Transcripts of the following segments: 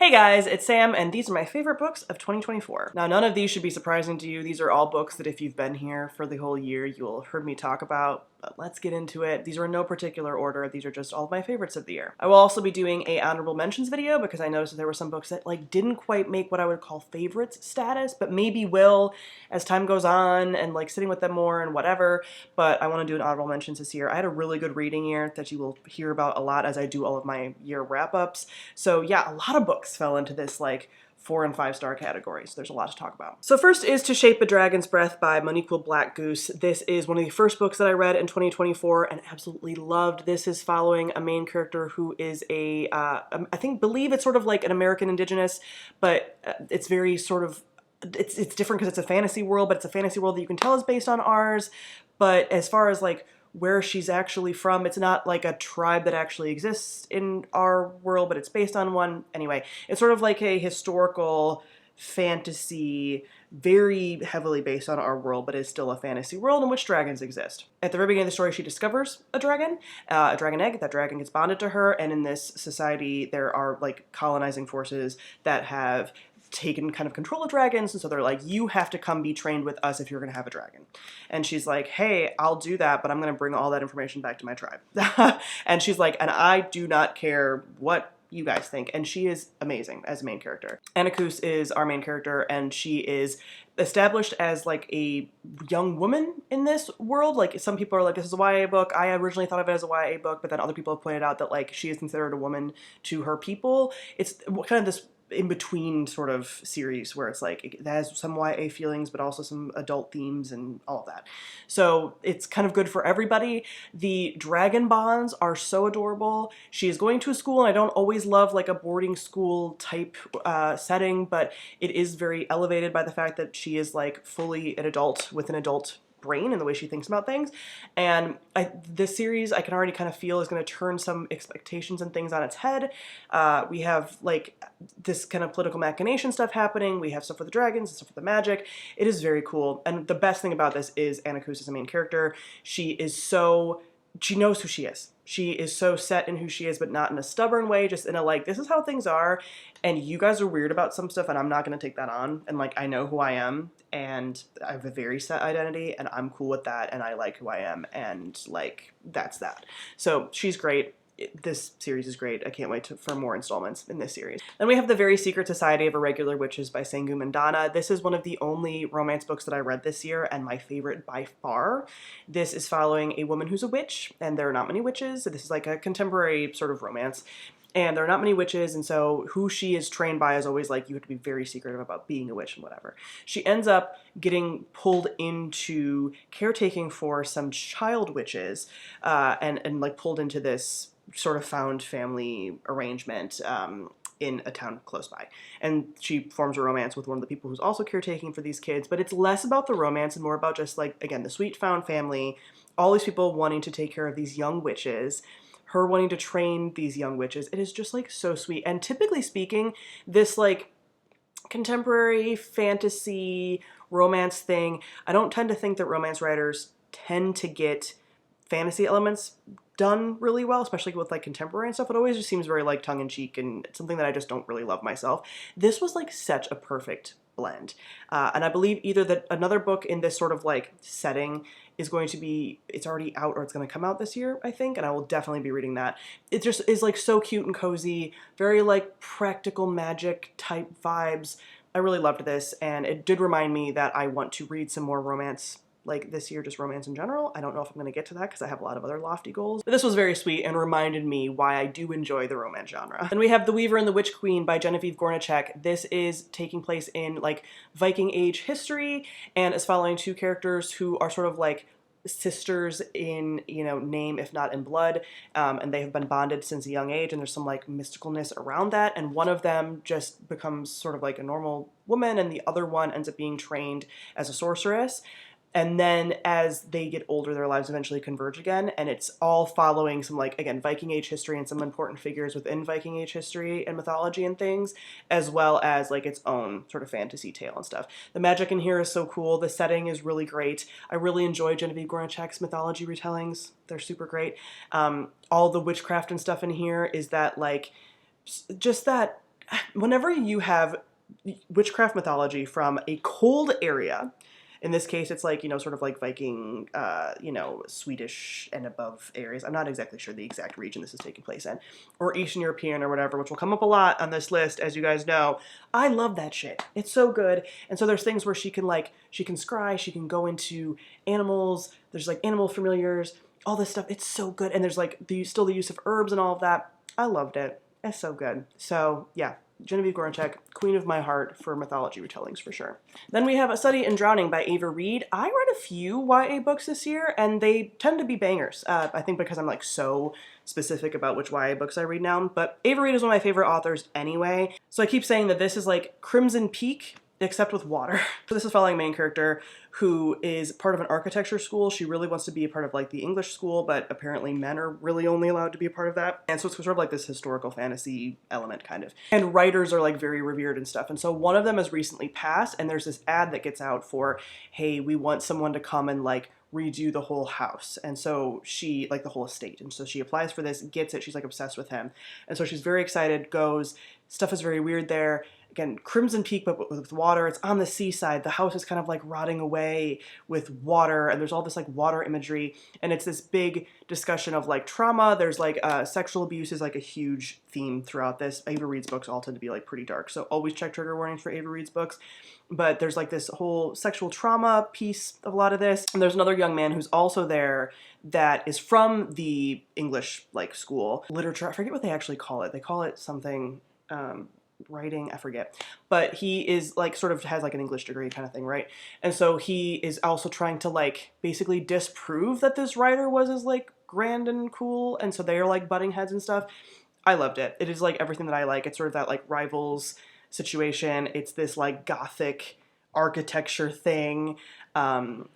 Hey guys, it's Sam, and these are my favorite books of 2024. Now, none of these should be surprising to you. These are all books that if you've been here for the whole year, you'll have heard me talk about, but let's get into it. These are in no particular order. These are just all of my favorites of the year. I will also be doing a honorable mentions video because I noticed that there were some books that didn't quite make what I would call favorites status, but maybe will as time goes on and sitting with them more and whatever. But I want to do an honorable mentions this year. I had a really good reading year that you will hear about a lot as I do all of my year wrap-ups. So yeah, a lot of books fell into this 4 and 5 star categories. There's a lot to talk about. So first is To Shape a Dragon's Breath by Monique Blackgoose. This is one of the first books that I read in 2024 and absolutely loved. This is following a main character who is I believe it's sort of like an American Indigenous, but it's very sort of, it's different because it's a fantasy world, but it's a fantasy world that you can tell is based on ours. But as far as where she's actually from, it's not like a tribe that actually exists in our world, but it's based on one. Anyway, it's sort of like a historical fantasy, very heavily based on our world, but is still a fantasy world in which dragons exist. At the very beginning of the story, she discovers a dragon egg. That dragon gets bonded to her, and in this society, there are colonizing forces that have taken kind of control of dragons, and so they're like, you have to come be trained with us if you're gonna have a dragon. And she's like, hey, I'll do that, but I'm gonna bring all that information back to my tribe. And she's like, and I do not care what you guys think. And she is amazing as a main character. Anakous is our main character, and she is established as a young woman in this world. Some people are like, this is a YA book. I originally thought of it as a YA book, but then other people have pointed out that she is considered a woman to her people. It's kind of this in-between sort of series where it's it has some YA feelings but also some adult themes and all of that. So it's kind of good for everybody. The dragon bonds are so adorable. She is going to a school, and I don't always love a boarding school type setting, but it is very elevated by the fact that she is fully an adult with an adult brain and the way she thinks about things. And this series I can already kind of feel is going to turn some expectations and things on its head. We have this kind of political machination stuff happening. We have stuff with the dragons and stuff with the magic. It is very cool. And the best thing about this is Anakous is the main character. She knows who she is. She is so set in who she is, but not in a stubborn way, just in a this is how things are, and you guys are weird about some stuff, and I'm not going to take that on. And I know who I am, and I have a very set identity, and I'm cool with that, and I like who I am, and that's that. So she's great. This series is great. I can't wait for more installments in this series. Then we have The Very Secret Society of Irregular Witches by Sangu Mandana. This is one of the only romance books that I read this year, and my favorite by far. This is following a woman who's a witch, and there are not many witches. So this is a contemporary sort of romance. And there are not many witches, and so who she is trained by is always you have to be very secretive about being a witch and whatever. She ends up getting pulled into caretaking for some child witches, and pulled into this sort of found family arrangement in a town close by. And she forms a romance with one of the people who's also caretaking for these kids, but it's less about the romance and more about just again, the sweet found family, all these people wanting to take care of these young witches, her wanting to train these young witches. It is just so sweet. And typically speaking, this contemporary fantasy romance thing, I don't tend to think that romance writers tend to get fantasy elements done really well, especially with contemporary and stuff. It always just seems very tongue-in-cheek, and it's something that I just don't really love myself. This was such a perfect blend. And I believe either that another book in this sort of setting is going to be, it's already out or it's going to come out this year, I think, and I will definitely be reading that. It just is so cute and cozy, very practical magic type vibes. I really loved this, and it did remind me that I want to read some more romance this year, just romance in general. I don't know if I'm going to get to that because I have a lot of other lofty goals. But this was very sweet and reminded me why I do enjoy the romance genre. Then we have The Weaver and the Witch Queen by Genevieve Gornichek. This is taking place in Viking age history and is following two characters who are sort of sisters in, name, if not in blood, and they have been bonded since a young age, and there's some mysticalness around that, and one of them just becomes sort of a normal woman, and the other one ends up being trained as a sorceress. And then as they get older, their lives eventually converge again, and it's all following some, again, Viking age history and some important figures within Viking age history and mythology and things, as well as, its own sort of fantasy tale and stuff. The magic in here is so cool. The setting is really great. I really enjoy Genevieve Gornichek's mythology retellings. They're super great. All the witchcraft and stuff in here is that, just that whenever you have witchcraft mythology from a cold area, in this case, it's like, sort of like Viking, Swedish and above areas. I'm not exactly sure the exact region this is taking place in, or Eastern European or whatever, which will come up a lot on this list, as you guys know. I love that shit. It's so good. And so there's things where she can scry, she can go into animals. There's like animal familiars, all this stuff. It's so good. And there's like still the use of herbs and all of that. I loved it. It's so good. So yeah, Genevieve Goranchek, queen of my heart for mythology retellings for sure. Then we have A Study in Drowning by Ava Reed. I read a few YA books this year, and they tend to be bangers. I think because I'm like so specific about which YA books I read now. But Ava Reed is one of my favorite authors anyway. So I keep saying that this is like Crimson Peak, except with water. So this is following a main character who is part of an architecture school. She really wants to be a part of like the English school, but apparently men are really only allowed to be a part of that. And so it's sort of like this historical fantasy element kind of. And writers are like very revered and stuff. And so one of them has recently passed, and there's this ad that gets out for, hey, we want someone to come and like redo the whole house. And so she, like the whole estate. And so she applies for this, gets it. She's like obsessed with him. And so she's very excited, goes, stuff is very weird there. Again, Crimson Peak, but with water. It's on the seaside. The house is kind of like rotting away with water, and there's all this like water imagery, and it's this big discussion of like trauma. There's like sexual abuse is like a huge theme throughout this. Ava Reed's books all tend to be like pretty dark, so always check trigger warnings for Ava Reed's books. But there's like this whole sexual trauma piece of a lot of this. And there's another young man who's also there that is from the English like school literature. I forget what they actually call it. They call it something writing, I forget, but he is like sort of has like an English degree kind of thing, right? And so he is also trying to like basically disprove that this writer was as like grand and cool, and so they're like butting heads and stuff. I loved it. It is like everything that I like. It's sort of that like rivals situation. It's this like gothic architecture thing.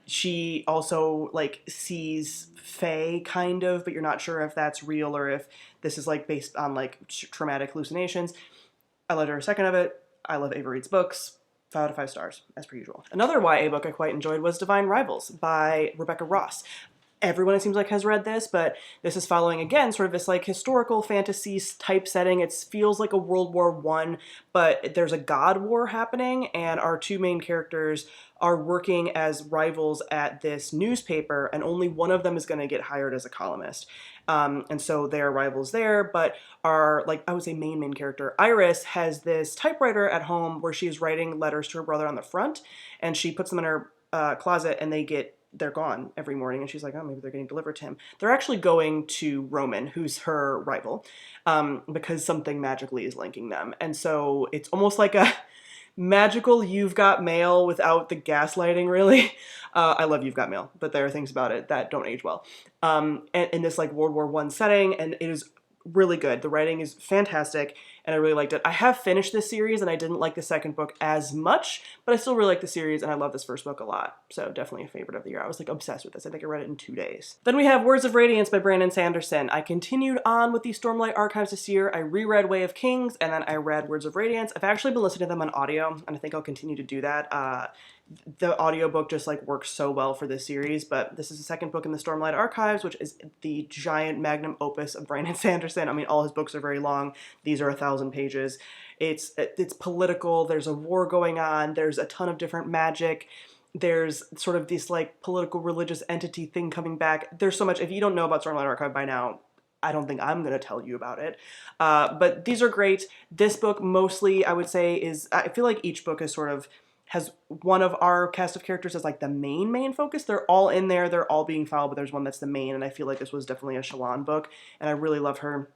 She also like sees fae kind of, but you're not sure if that's real or if this is like based on like traumatic hallucinations. I loved every second of it. I love Ava Reed's books. 5 out of 5 stars, as per usual. Another YA book I quite enjoyed was Divine Rivals by Rebecca Ross. Everyone, it seems like, has read this, but this is following, again, sort of this like historical fantasy type setting. It feels like a World War I, but there's a god war happening, and our two main characters are working as rivals at this newspaper, and only one of them is going to get hired as a columnist. And so they're rivals there, but our, like, I would say main character, Iris, has this typewriter at home where she is writing letters to her brother on the front, and she puts them in her closet, and they're gone every morning, and she's like, oh, maybe they're getting delivered to him. They're actually going to Roman, who's her rival, because something magically is linking them. And so it's almost like a magical You've Got Mail without the gaslighting, really. I love You've Got Mail, but there are things about it that don't age well. And in this like World War I setting, and it is really good. The writing is fantastic, and I really liked it. I have finished this series, and I didn't like the second book as much, but I still really like the series, and I love this first book a lot. So definitely a favorite of the year. I was like obsessed with this. I think I read it in 2 days. Then we have Words of Radiance by Brandon Sanderson. I continued on with the Stormlight Archives this year. I reread Way of Kings, and then I read Words of Radiance. I've actually been listening to them on audio, and I think I'll continue to do that. The audiobook just like works so well for this series, but this is the second book in the Stormlight Archives, which is the giant magnum opus of Brandon Sanderson. I mean, all his books are very long. These are 1,000 pages. It's political. There's a war going on. There's a ton of different magic. There's sort of this like political religious entity thing coming back. There's so much. If you don't know about Stormlight Archive by now, I don't think I'm going to tell you about it. But these are great. This book mostly, I would say, I feel like each book is sort of has one of our cast of characters as like the main focus. They're all in there. They're all being followed, but there's one that's the main, and I feel like this was definitely a Shalon book, and I really love her.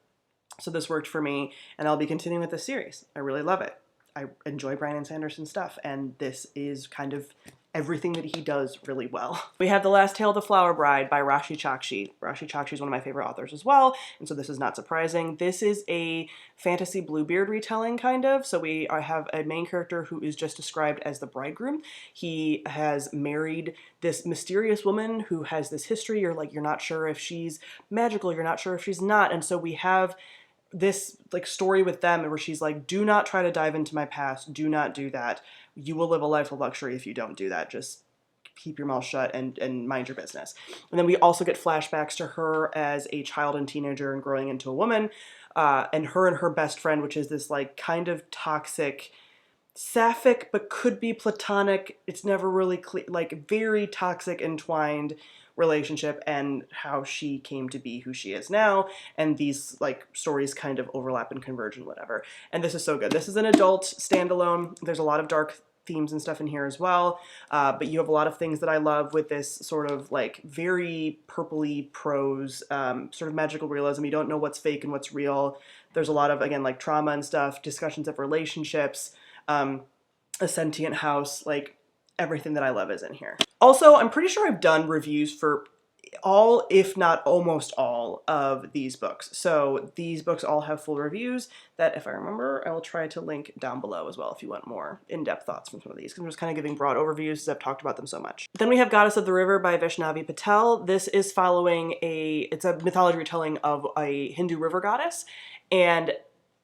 So this worked for me, and I'll be continuing with this series. I really love it. I enjoy Brandon Sanderson's stuff, and this is kind of everything that he does really well. We have The Last Tale of the Flower Bride by Rashi Chakshi. Rashi Chakshi is one of my favorite authors as well, and so this is not surprising. This is a fantasy Bluebeard retelling, kind of. So we have a main character who is just described as the bridegroom. He has married this mysterious woman who has this history. You're not sure if she's magical, you're not sure if she's not, and so we have this like story with them where she's like, do not try to dive into my past, do not do that. You will live a life of luxury if you don't do that. Just keep your mouth shut and mind your business. And then we also get flashbacks to her as a child and teenager and growing into a woman. and her best friend, which is this like kind of toxic, sapphic, but could be platonic. It's never really clear, like very toxic, entwined relationship, and how she came to be who she is now. And these like stories kind of overlap and converge and whatever. And this is so good. This is an adult standalone. There's a lot of dark themes and stuff in here as well, but you have a lot of things that I love with this sort of like very purpley prose, sort of magical realism. You don't know what's fake and what's real. There's a lot of, again, like trauma and stuff, discussions of relationships, a sentient house, like everything that I love is in here. Also, I'm pretty sure I've done reviews for all, if not almost all, of these books. So these books all have full reviews that, if I remember, I will try to link down below as well if you want more in-depth thoughts from some of these, because I'm just kind of giving broad overviews because I've talked about them so much. Then we have Goddess of the River by Vaishnavi Patel. This is following it's a mythology retelling of a Hindu river goddess, and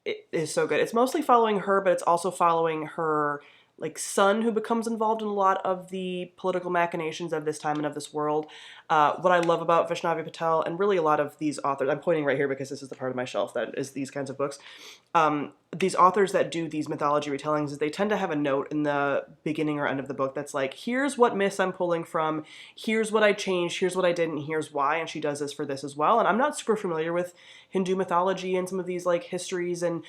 it is so good. It's mostly following her, but it's also following her like son, who becomes involved in a lot of the political machinations of this time and of this world. What I love about Vaishnavi Patel, and really a lot of these authors, I'm pointing right here because this is the part of my shelf that is these kinds of books. These authors that do these mythology retellings, is they tend to have a note in the beginning or end of the book that's like, here's what myths I'm pulling from, here's what I changed, here's what I didn't, here's why, and she does this for this as well. And I'm not super familiar with Hindu mythology and some of these like histories and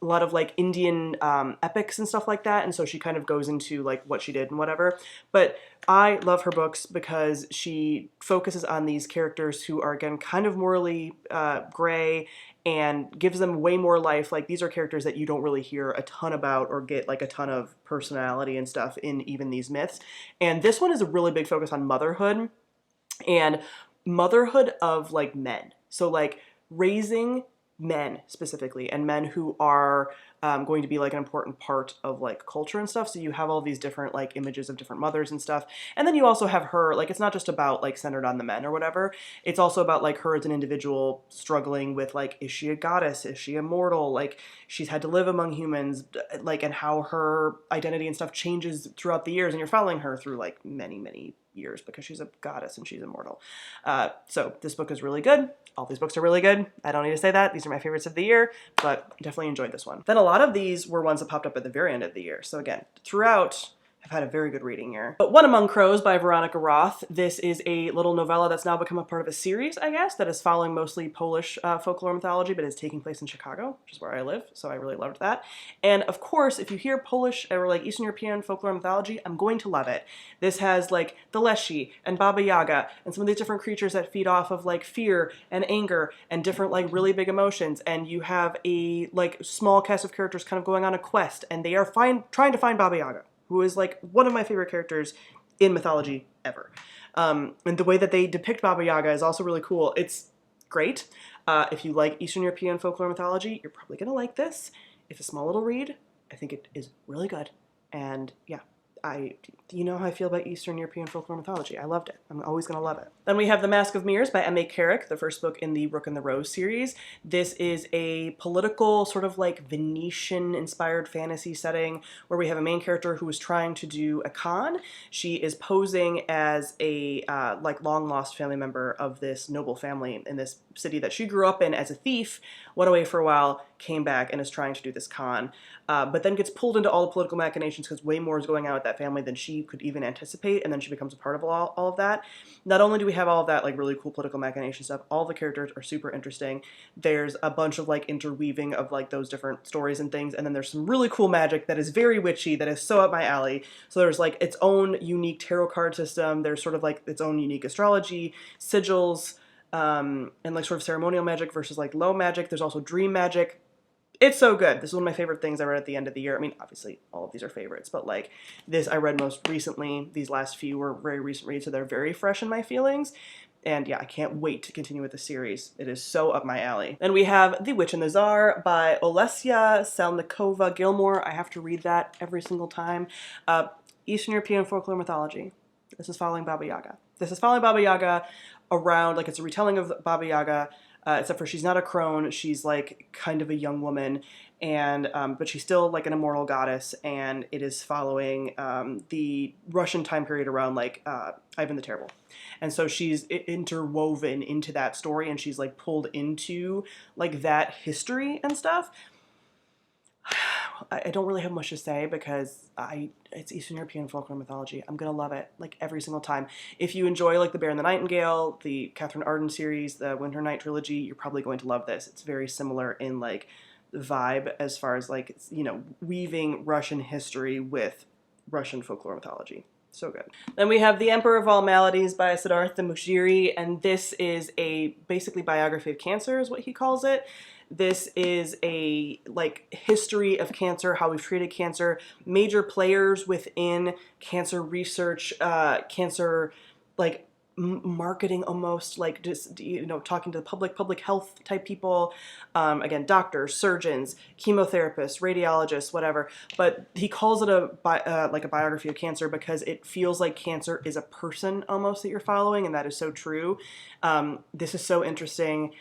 a lot of like Indian epics and stuff like that, and so she kind of goes into like what she did and whatever. But I love her books because she focuses on these characters who are, again, kind of morally gray, and gives them way more life. Like, these are characters that you don't really hear a ton about or get like a ton of personality and stuff in even these myths. And this one is a really big focus on motherhood, and motherhood of like men. So like raising men specifically, and men who are going to be like an important part of like culture and stuff. So you have all these different like images of different mothers and stuff. And then you also have her, like, it's not just about like centered on the men or whatever. It's also about like her as an individual struggling with like, is she a goddess? Is she immortal? Like, she's had to live among humans, like, and how her identity and stuff changes throughout the years. And you're following her through like many, many years because she's a goddess and she's immortal. So this book is really good. All these books are really good. I don't need to say that. These are my favorites of the year, but I definitely enjoyed this one. Then a lot of these were ones that popped up at the very end of the year. So again, throughout, I've had a very good reading year. But One Among Crows by Veronica Roth. This is a little novella that's now become a part of a series, I guess, that is following mostly Polish folklore mythology, but is taking place in Chicago, which is where I live, so I really loved that. And of course, if you hear Polish or like Eastern European folklore mythology, I'm going to love it. This has like the Leshy and Baba Yaga and some of these different creatures that feed off of like fear and anger and different like really big emotions. And you have a like small cast of characters kind of going on a quest, and they are trying to find Baba Yaga, who is like one of my favorite characters in mythology ever. And the way that they depict Baba Yaga is also really cool. It's great. If you like Eastern European folklore mythology, you're probably gonna like this. It's a small little read. I think it is really good. And yeah, you know how I feel about Eastern European folklore mythology. I loved it. I'm always going to love it. Then we have The Mask of Mirrors by M.A. Carrick, the first book in the Rook and the Rose series. This is a political, sort of like Venetian-inspired fantasy setting where we have a main character who is trying to do a con. She is posing as a like long-lost family member of this noble family in this city that she grew up in as a thief, went away for a while, came back, and is trying to do this con. But then gets pulled into all the political machinations because way more is going on with that family than she could even anticipate, and then she becomes a part of all of that. Not only do we have all of that like really cool political machination stuff, all the characters are super interesting. There's a bunch of like interweaving of like those different stories and things, and then there's some really cool magic that is very witchy, that is so up my alley. So there's like its own unique tarot card system, there's sort of like its own unique astrology, sigils, and like sort of ceremonial magic versus like low magic. There's also dream magic. It's so good. This is one of my favorite things I read at the end of the year. I mean, obviously, all of these are favorites, but like this I read most recently. These last few were very recent reads, so they're very fresh in my feelings. And yeah, I can't wait to continue with the series. It is so up my alley. Then we have The Witch and the Tsar by Olesya Salnikova Gilmore. I have to read that every single time. Eastern European folklore mythology. This is following Baba Yaga. This is following Baba Yaga around, like, it's a retelling of Baba Yaga except for she's not a crone. She's like kind of a young woman, and but she's still like an immortal goddess, and it is following the Russian time period around like Ivan the Terrible. And so she's interwoven into that story, and she's like pulled into like that history and stuff. I don't really have much to say because it's Eastern European folklore mythology. I'm gonna love it like every single time. If you enjoy like The Bear and the Nightingale, the Catherine Arden series, the Winter Night trilogy, you're probably going to love this. It's very similar in like the vibe as far as like, you know, weaving Russian history with Russian folklore mythology. So good. Then we have The Emperor of All Maladies by Siddhartha Mukherjee, and this is a basically biography of cancer is what he calls it. This is a like history of cancer, how we've treated cancer, major players within cancer research, cancer like marketing almost, like just, you know, talking to the public health type people, again, doctors, surgeons, chemotherapists, radiologists, whatever. But he calls it like a biography of cancer because it feels like cancer is a person almost that you're following, and that is so true. This is so interesting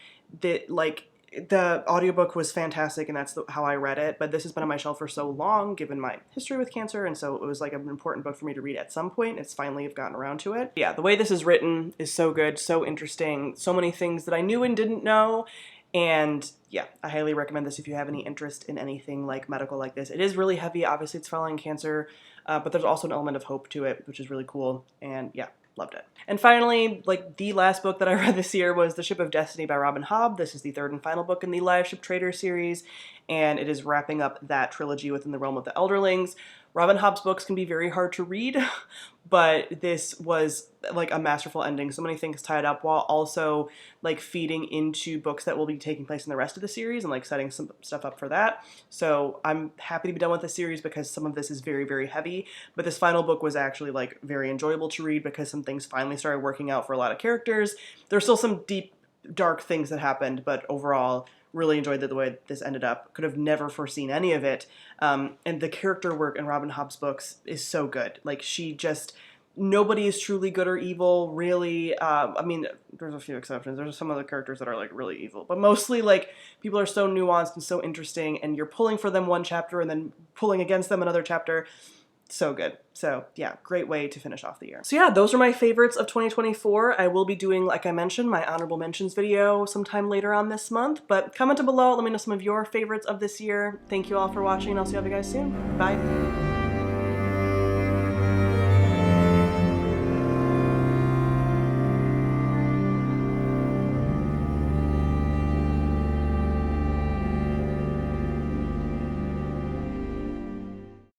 that like the audiobook was fantastic, and that's how I read it, but this has been on my shelf for so long given my history with cancer, and so it was like an important book for me to read at some point. It's finally have gotten around to it. Yeah, the way this is written is so good, so interesting, so many things that I knew and didn't know, and yeah, I highly recommend this if you have any interest in anything like medical like this. It is really heavy, obviously it's following cancer, but there's also an element of hope to it, which is really cool, and yeah. Loved it. And finally, like the last book that I read this year was The Ship of Destiny by Robin Hobb. This is the third and final book in the Live Ship Trader series, and it is wrapping up that trilogy within the realm of the Elderlings. Robin Hobb's books can be very hard to read, but this was like a masterful ending. So many things tied up while also like feeding into books that will be taking place in the rest of the series and like setting some stuff up for that. So I'm happy to be done with the series because some of this is very, very heavy, but this final book was actually like very enjoyable to read because some things finally started working out for a lot of characters. There's still some deep, dark things that happened, but overall, really enjoyed the way this ended up. Could have never foreseen any of it. And the character work in Robin Hobb's books is so good. Like she just, nobody is truly good or evil, really. I mean, there's a few exceptions. There's some other characters that are like really evil, but mostly like people are so nuanced and so interesting, and you're pulling for them one chapter and then pulling against them another chapter. So good. So yeah, great way to finish off the year. So yeah, those are my favorites of 2024. I will be doing, like I mentioned, my honorable mentions video sometime later on this month, but comment below, let me know some of your favorites of this year. Thank you all for watching, and I'll see you guys soon. Bye.